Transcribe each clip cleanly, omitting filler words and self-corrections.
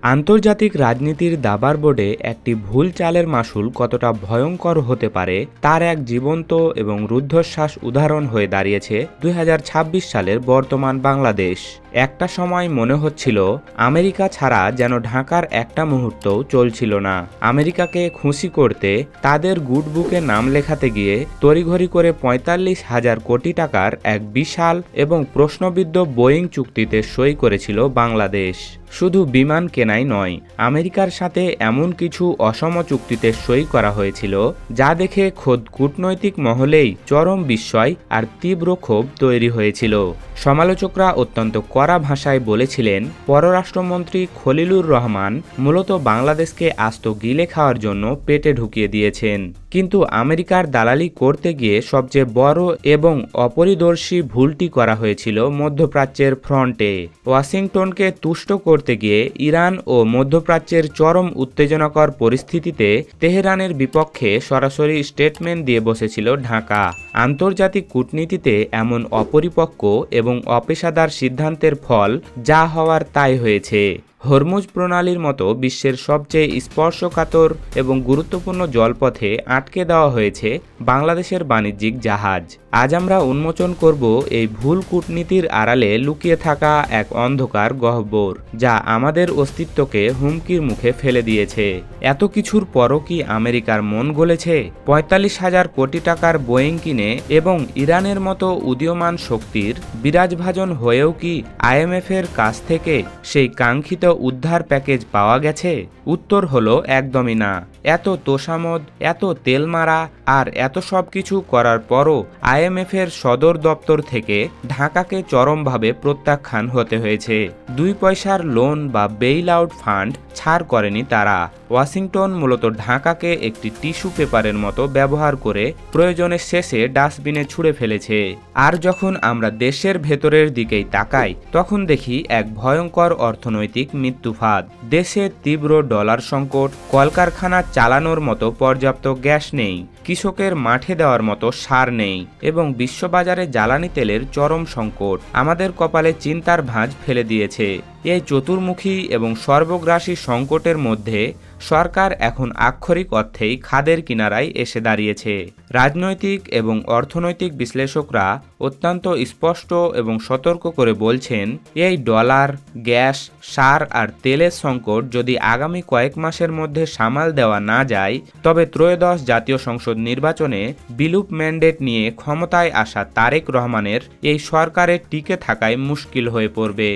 আন্তর্জাতিক রাজনীতির দাবার বোর্ডে একটি ভুল চালের মাশুল কতটা ভয়ঙ্কর হতে পারে তার এক জীবন্ত এবং রুদ্ধশ্বাস উদাহরণ হয়ে দাঁড়িয়েছে ২০২৬ সালের বর্তমান বাংলাদেশ। একটা সময় মনে হচ্ছিল আমেরিকা ছাড়া যেন ঢাকার একটা মুহূর্তও চলছিল না। আমেরিকাকে খুশি করতে তাদের গুডবুকে নাম লেখাতে গিয়ে তড়িঘড়ি করে ৪৫,০০০ কোটি টাকার এক বিশাল এবং প্রশ্নবিদ্ধ বোয়িং চুক্তিতে সই করেছিল বাংলাদেশ। শুধু বিমান কেনাই নয়, আমেরিকার সাথে এমন কিছু অসম চুক্তিতে সই করা হয়েছিল যা দেখে খোদ কূটনৈতিক মহলেই চরম বিস্ময় আর তীব্র ক্ষোভ তৈরি হয়েছিল। সমালোচকরা অত্যন্ত কড়া ভাষায় বলেছিলেন পররাষ্ট্রমন্ত্রী খলিলুর রহমান মূলত বাংলাদেশকে আস্ত গিলে খাওয়ার জন্য পেটে ঢুকিয়ে দিয়েছেন। কিন্তু আমেরিকার দালালি করতে গিয়ে সবচেয়ে বড় এবং অপরিদর্শী ভুলটি করা হয়েছিল মধ্যপ্রাচ্যের ফ্রন্টে। ওয়াশিংটনকে তুষ্ট করতে গিয়ে ইরান ও মধ্যপ্রাচ্যের চরম উত্তেজনাকর পরিস্থিতিতে তেহরানের বিপক্ষে সরাসরি স্টেটমেন্ট দিয়ে বসেছিল ঢাকা। আন্তর্জাতিক কূটনীতিতে এমন অপরিপক্ক এবং অপেশাদার সিদ্ধান্তের ফল যা হওয়ার তাই হয়েছে। হরমুজ প্রণালীর মতো বিশ্বের সবচেয়ে স্পর্শকাতর এবং গুরুত্বপূর্ণ জলপথে আটকে দেওয়া হয়েছে বাংলাদেশের বাণিজ্যিক জাহাজ। আজ আমরা উন্মোচন করব এই ভুল কূটনীতির আড়ালে লুকিয়ে থাকা এক অন্ধকার গহ্বর যা আমাদের অস্তিত্বকে হুমকির মুখে ফেলে দিয়েছে। এত কিছুর পরও কি আমেরিকার মন গলেছে? ৪৫,০০০ কোটি টাকার বোয়িং কিনে এবং ইরানের মতো উদীয়মান শক্তির বিরাজভাজন হয়েও কি আইএমএফের কাছ থেকে সেই কাঙ্ক্ষিত উদ্ধার প্যাকেজ পাওয়া গেছে? উত্তর হলো একদমই না। এত তোষামদ, এত তেলমারা আর এত সব কিছু করার পরও আইএমএফের সদর দপ্তর থেকে ঢাকাকে চরমভাবে প্রত্যাখ্যান হতে হয়েছে। ২ পয়সার লোন বা বেইল আউট ফান্ড ছাড় করেনি তারা। ওয়াশিংটন মূলত ঢাকাকে একটি টিস্যু পেপারের মতো ব্যবহার করে প্রয়োজনের শেষে ডাস্টবিনে ছুঁড়ে ফেলেছে। আর যখন আমরা দেশের ভেতরের দিকেই তাকাই তখন দেখি এক ভয়ঙ্কর অর্থনৈতিক মৃত্যুফাদ। দেশে তীব্র ডলার সংকট, কলকারখানা চালানোর মতো পর্যাপ্ত গ্যাস নেই, কৃষকের মাঠে দেওয়ার মতো সার নেই এবং বিশ্ববাজারে জ্বালানি তেলের চরম সংকট আমাদের কপালে চিন্তার ভাঁজ ফেলে দিয়েছে। এই চতুর্মুখী এবং সর্বগ্রাসী সংকটের মধ্যে সরকার এখন আক্ষরিক অর্থেই খাদের কিনারায় এসে দাঁড়িয়েছে। রাজনৈতিক এবং অর্থনৈতিক বিশ্লেষকরা অত্যন্ত স্পষ্ট এবং সতর্ক করে বলছেন, এই ডলার, গ্যাস, সার আর তেলের সংকট যদি আগামী কয়েক মাসের মধ্যে সামাল দেওয়া না যায় তবে ত্রয়োদশ জাতীয় সংসদ নির্বাচনে বিলুপ ম্যান্ডেট নিয়ে ক্ষমতায় আসা তারেক রহমানের এই সরকারের টিকে থাকায় মুশকিল হয়ে পড়বে।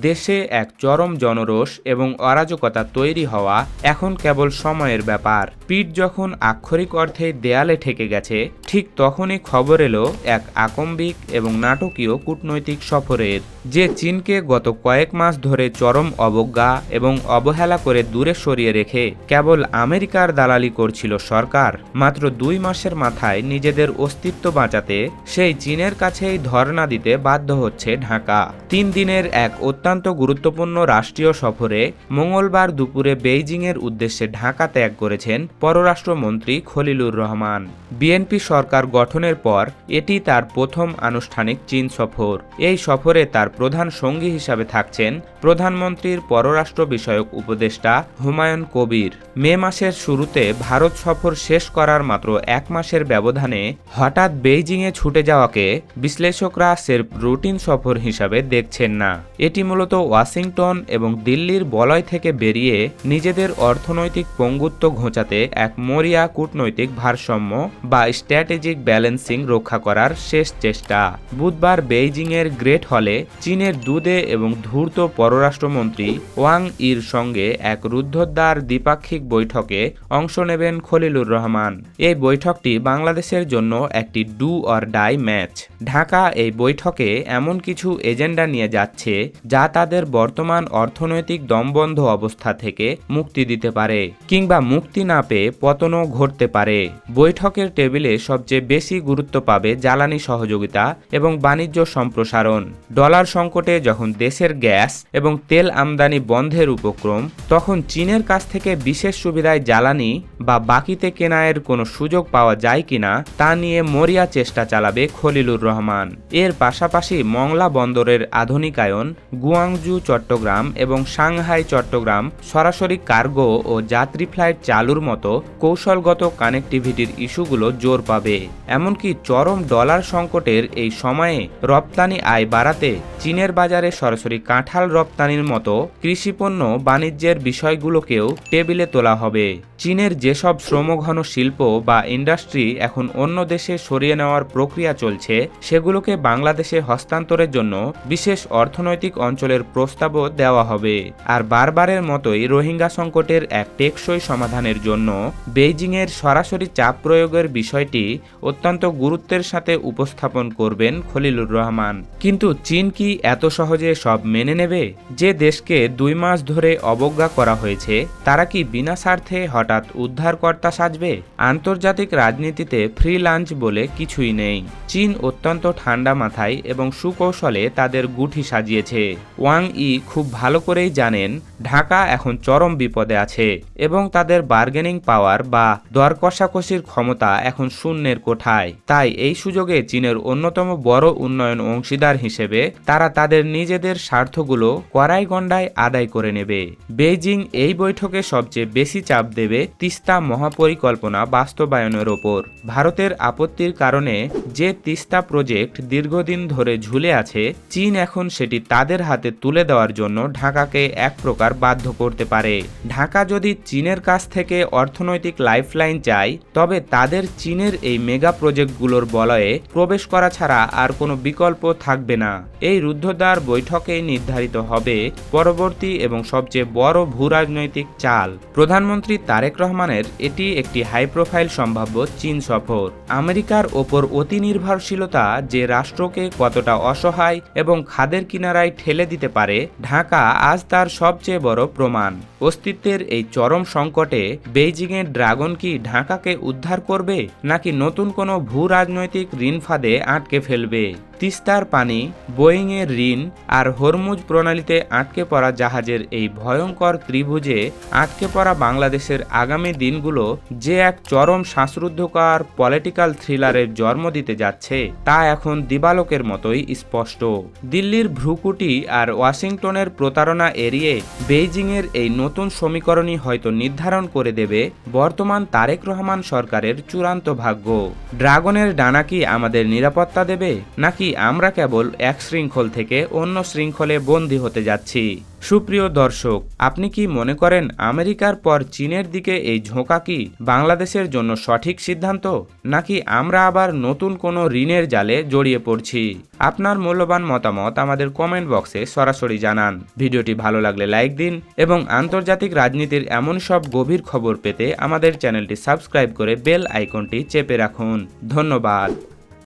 দেশে এক চরম জনরোষ এবং অরাজকতা তৈরি হওয়া এখন কেবল সময়ের ব্যাপার। পিঠ যখন আক্ষরিক অর্থে দেয়ালে ঠেকে গেছে ঠিক তখনই খবর এলো এক আকম্বিক এবং নাটকীয় কূটনৈতিক সফরের, যে চীনকে গত কয়েক মাস ধরে চরম অবজ্ঞা এবং অবহেলা করে দূরে সরিয়ে রেখে কেবল আমেরিকার দালালি করছিল সরকার। মাত্র ২ মাসের মাথায় নিজেদের অস্তিত্ব বাঁচাতে সেই চীনের কাছেই ধর্ণা দিতে বাধ্য হচ্ছে ঢাকা। ৩ দিনের এক অত্যন্ত গুরুত্বপূর্ণ রাষ্ট্রীয় সফরে মঙ্গলবার দুপুরে বেইজিংয়ের উদ্দেশ্যে ঢাকা ত্যাগ করেছেন পররাষ্ট্রমন্ত্রী খলিলুর রহমান। বিএনপি সরকার গঠনের পর এটি তার প্রথম আনুষ্ঠানিক চীন সফর। এই সফরে তার প্রধান সঙ্গী হিসাবে থাকছেন প্রধানমন্ত্রীর পররাষ্ট্র বিষয়ক উপদেষ্টা হুমায়ুন কবির। মে মাসের শুরুতে ভারত সফর শেষ করার মাত্র ১ মাসের ব্যবধানে হঠাৎ বেইজিংয়ে ছুটে যাওয়াকে বিশ্লেষকরা সির্ফ রুটিন সফর হিসাবে দেখছেন না। এটি মূলত ওয়াশিংটন এবং দিল্লির বলয় থেকে বেরিয়ে নিজেদের অর্থনৈতিক পঙ্গুত্ব ঘোচাতে এক মরিয়া কূটনৈতিক ভারসাম্য বা স্ট্র্যাটেজিক ব্যালেন্সিং রক্ষা করার শেষ চেষ্টা। বুধবার বেইজিংয়ের গ্রেট হলে চীনের দুদে এবং ধূর্ত পররাষ্ট্রমন্ত্রী ওয়াং ইর সঙ্গে এক রুদ্ধদ্বার দ্বিপাক্ষিক বৈঠকে অংশ নেবেন খলিলুর রহমান। এই বৈঠকটি বাংলাদেশের জন্য একটি do or die match. Dhaka এই বৈঠকে এমন কিছু এজেন্ডা নিয়ে যাচ্ছে যা তাদের বর্তমান অর্থনৈতিক দমবন্ধ অবস্থা থেকে মুক্তি দিতে পারে পারে, কিংবা মুক্তি না পেয়ে পতনও ঘটতে পারে। বৈঠকের টেবিলে সবচেয়ে বেশি গুরুত্ব পাবে জ্বালানি সহযোগিতা এবং বাণিজ্য সম্প্রসারণ। ডলার সংকটে যখন দেশের গ্যাস এবং তেল আমদানি বন্ধের উপক্রম, তখন চীনের কাছ থেকে বিশেষ সুবিধায় জ্বালানি বা বাকিতে কেনায়ের কোনো সুযোগ পাওয়া যায় কিনা তা নিয়ে মরিয়া চেষ্টা চালাবে খলিলুর রহমান। এর পাশাপাশি মংলা বন্দরের আধুনিকায়ন, গুয়াংজু চট্টগ্রাম এবং সাংহাই চট্টগ্রাম সরাসরি কার্গো ও যাত্রী ফ্লাইট চালুর মতো কৌশলগত কানেক্টিভিটির ইস্যুগুলো জোর পাবে। এমনকি চরম ডলার সংকটের এই সময়ে রপ্তানি আয় বাড়াতে চীনের বাজারে সরাসরি কাঁঠাল রপ্তানির মতো কৃষিপণ্য বাণিজ্যের বিষয়গুলোকেও টেবিলে তোলা হবে। চীনের যেসব শ্রমঘন শিল্প বা ইন্ডাস্ট্রি এখন অন্য দেশে সরিয়ে নেওয়ার প্রক্রিয়া চলছে, সেগুলোকে বাংলাদেশে হস্তান্তরের জন্য বিশেষ অর্থনৈতিক অঞ্চলের প্রস্তাবও দেওয়া হবে। আর বারবারের মতোই রোহিঙ্গা সংকটের এক টেকসই সমাধানের জন্য বেইজিংয়ের সরাসরি চাপ প্রয়োগের বিষয়টি অত্যন্ত গুরুত্বের সাথে উপস্থাপন করবেন খলিলুর রহমান। কিন্তু চীন কি এত সহজে সব মেনে নেবে? যে দেশকে 2 মাস ধরে অবজ্ঞা করা হয়েছে, তারা কি বিনা স্বার্থে হঠাৎ উদ্ধারকর্তা সাজবে? আন্তর্জাতিক রাজনীতিতে ফ্রি লাঞ্চ বলে কিছুই নেই। চীন অত্যন্ত ঠান্ডা মাথায় এবং সুকৌশলে তাদের গুঠি সাজিয়েছে। ওয়াং ই খুব ভালো করেই জানেন ঢাকা এখন চরম বিপদে আছে এবং তাদের বার্গেনিং পাওয়ার বা দর কষাকষির ক্ষমতা এখন শূন্যের কোঠায়। তাই এই সুযোগে চীনের অন্যতম বড় উন্নয়ন অংশীদার হিসেবে তারা তাদের নিজেদের স্বার্থগুলো কড়াইগণ্ডায় আদায় করে নেবে। বেইজিং এই বৈঠকে সবচেয়ে বেশি চাপ দেবে তিস্তা মহাপরিকল্পনা বাস্তবায়নের ওপর। ভারতের আপত্তির কারণে যে তিস্তা প্রজেক্ট দীর্ঘদিন ধরে ঝুলে আছে, চীন এখন সেটি তাদের হাতে তুলে দেওয়ার জন্য ঢাকাকে এক প্রকার বাধ্য করতে পারে। ঢাকা যদি চীনের কাছ থেকে অর্থনৈতিক লাইফলাইন চায়, তবে তাদের চীনের এই মেগা প্রজেক্টগুলোর বলয়ে প্রবেশ করা ছাড়া আর কোনো বিকল্প থাকবে না। এই রুদ্ধদ্বার বৈঠকেই নির্ধারিত হবে পরবর্তী এবং সবচেয়ে বড় ভূরাজনৈতিক চাল। প্রধানমন্ত্রী তারেক রহমানের এটি একটি হাই প্রোফাইল সম্ভাব্য চীন সফর। আমেরিকার ওপর অতি নির্ভরশীলতা যে রাষ্ট্রকে কতটা অসহায় এবং খাদের কিনারায় ঠেলে দিতে পারে, ঢাকা আজ তার সবচেয়ে বড় প্রমাণ। অস্তিত্বের এই চরম সংকটে বেইজিংয়ের ড্রাগন কি ঢাকাকে উদ্ধার করবে, নাকি নতুন কোনো ভূ রাজনৈতিক ঋণ ফাঁদে আটকে ফেলবে? তিস্তার পানি, বোয়িংয়ের ঋণ আর হরমুজ প্রণালীতে আটকে পড়া জাহাজের এই ভয়ঙ্কর ত্রিভুজে আটকে পড়া বাংলাদেশের আগামী দিনগুলো যে এক চরম শ্বাসরুদ্ধকর পলিটিক্যাল থ্রিলারের জন্ম দিতে যাচ্ছে, তা এখন দিবালোকের মতোই স্পষ্ট। দিল্লির ভ্রুকুটি আর ওয়াশিংটনের প্রতারণা এড়িয়ে বেইজিংয়ের এই নতুন সমীকরণই হয়তো নির্ধারণ করে দেবে বর্তমান তারেক রহমান সরকারের চূড়ান্ত ভাগ্য। ড্রাগনের ডানা কি আমাদের নিরাপত্তা দেবে, নাকি আমরা কেবল এক শৃঙ্খল থেকে অন্য শৃঙ্খলে বন্দী হতে যাচ্ছি? সুপ্রিয় দর্শক, আপনি কি মনে করেন আমেরিকার পর চীনের দিকে এই ঝোঁকা কি বাংলাদেশের জন্য সঠিক সিদ্ধান্ত, নাকি আমরা আবার নতুন কোনো ঋণের জালে জড়িয়ে পড়ছি? আপনার মূল্যবান মতামত আমাদের কমেন্ট বক্সে সরাসরি জানান। ভিডিওটি ভালো লাগলে লাইক দিন এবং আন্তর্জাতিক রাজনীতির এমন সব গভীর খবর পেতে আমাদের চ্যানেলটি সাবস্ক্রাইব করে বেল আইকনটি চেপে রাখুন। ধন্যবাদ।